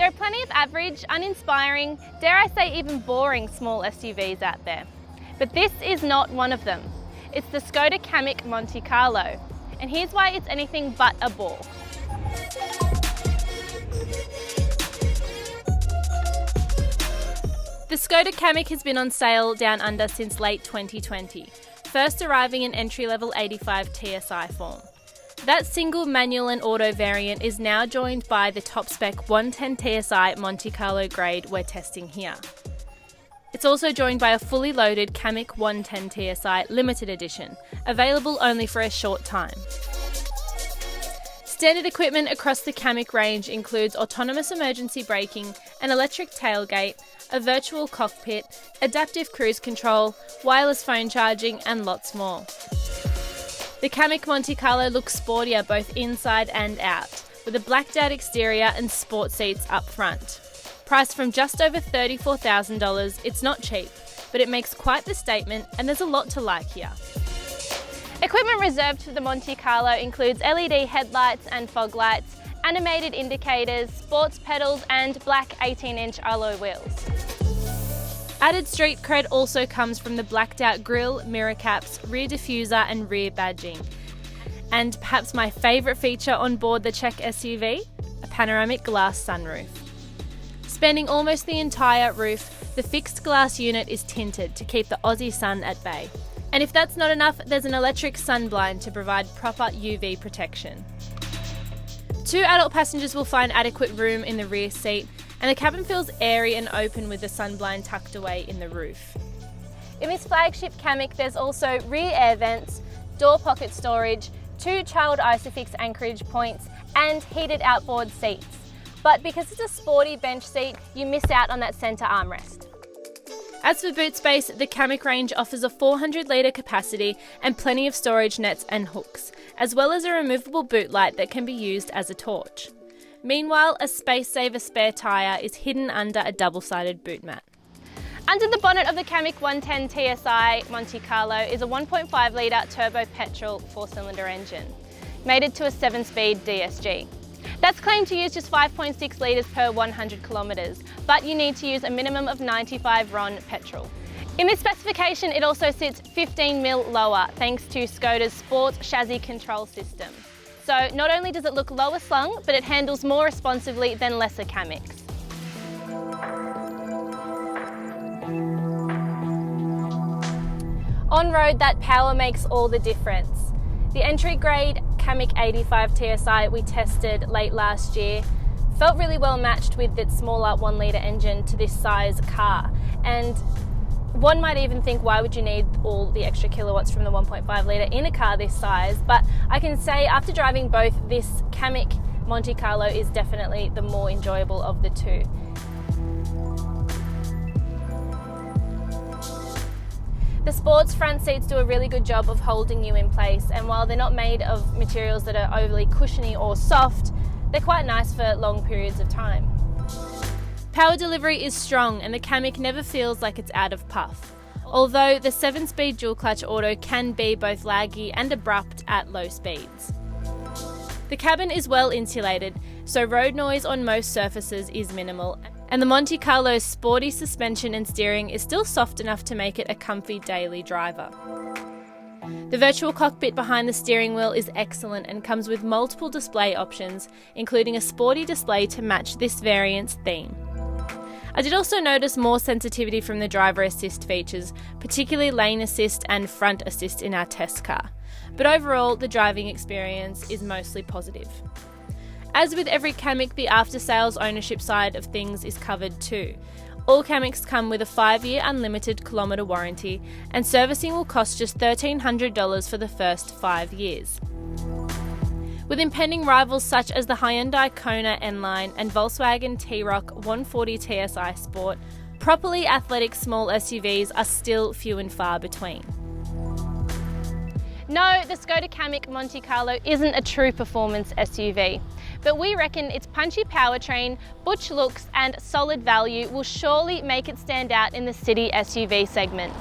There are plenty of average, uninspiring, dare I say even boring small SUVs out there. But this is not one of them. It's the Skoda Kamiq Monte Carlo. And here's why it's anything but a bore. The Skoda Kamiq has been on sale down under since late 2020, first arriving in entry-level 85 TSI form. That single manual and auto variant is now joined by the top-spec 110 TSI Monte Carlo grade we're testing here. It's also joined by a fully loaded Kamiq 110 TSI limited edition, available only for a short time. Standard equipment across the Kamiq range includes autonomous emergency braking, an electric tailgate, a virtual cockpit, adaptive cruise control, wireless phone charging, and lots more. The Kamiq Monte Carlo looks sportier both inside and out, with a blacked out exterior and sport seats up front. Priced from just over $34,000, it's not cheap, but it makes quite the statement and there's a lot to like here. Equipment reserved for the Monte Carlo includes LED headlights and fog lights, animated indicators, sports pedals and black 18-inch alloy wheels. Added street cred also comes from the blacked out grille, mirror caps, rear diffuser and rear badging. And perhaps my favourite feature on board the Czech SUV, a panoramic glass sunroof. Spanning almost the entire roof, the fixed glass unit is tinted to keep the Aussie sun at bay. And if that's not enough, there's an electric sunblind to provide proper UV protection. 2 adult passengers will find adequate room in the rear seat, and the cabin feels airy and open with the sunblind tucked away in the roof. In this flagship Kamiq, there's also rear air vents, door pocket storage, 2 child ISOFIX anchorage points, and heated outboard seats. But because it's a sporty bench seat, you miss out on that centre armrest. As for boot space, the Kamiq range offers a 400-litre capacity and plenty of storage nets and hooks, as well as a removable boot light that can be used as a torch. Meanwhile, a space-saver spare tyre is hidden under a double-sided boot mat. Under the bonnet of the Kamiq 110 TSI Monte Carlo is a 1.5-litre turbo petrol 4-cylinder engine, mated to a 7-speed DSG. That's claimed to use just 5.6 litres per 100 kilometres, but you need to use a minimum of 95 RON petrol. In this specification, it also sits 15 mil lower thanks to Skoda's sports chassis control system. So not only does it look lower slung, but it handles more responsively than lesser Kamiqs. On road, that power makes all the difference. The entry grade Kamiq 85 TSI we tested late last year felt really well matched with its smaller 1-litre engine to this size car. And one might even think, why would you need all the extra kilowatts from the 1.5 litre in a car this size? But I can say after driving both, this Kamiq Monte Carlo is definitely the more enjoyable of the two. The sports front seats do a really good job of holding you in place, and while they're not made of materials that are overly cushiony or soft, they're quite nice for long periods of time. Power delivery is strong and the Kamiq never feels like it's out of puff, although the 7-speed dual-clutch auto can be both laggy and abrupt at low speeds. The cabin is well insulated, so road noise on most surfaces is minimal, and the Monte Carlo's sporty suspension and steering is still soft enough to make it a comfy daily driver. The virtual cockpit behind the steering wheel is excellent and comes with multiple display options, including a sporty display to match this variant's theme. I did also notice more sensitivity from the driver assist features, particularly lane assist and front assist in our test car. But overall, the driving experience is mostly positive. As with every Kamiq, the after-sales ownership side of things is covered too. All Kamiqs come with a 5-year unlimited kilometre warranty, and servicing will cost just $1,300 for the first 5 years. With impending rivals such as the Hyundai Kona N-Line and Volkswagen T-Roc 140 TSI Sport, properly athletic small SUVs are still few and far between. No, the Skoda Kamiq Monte Carlo isn't a true performance SUV, but we reckon its punchy powertrain, butch looks and solid value will surely make it stand out in the city SUV segment.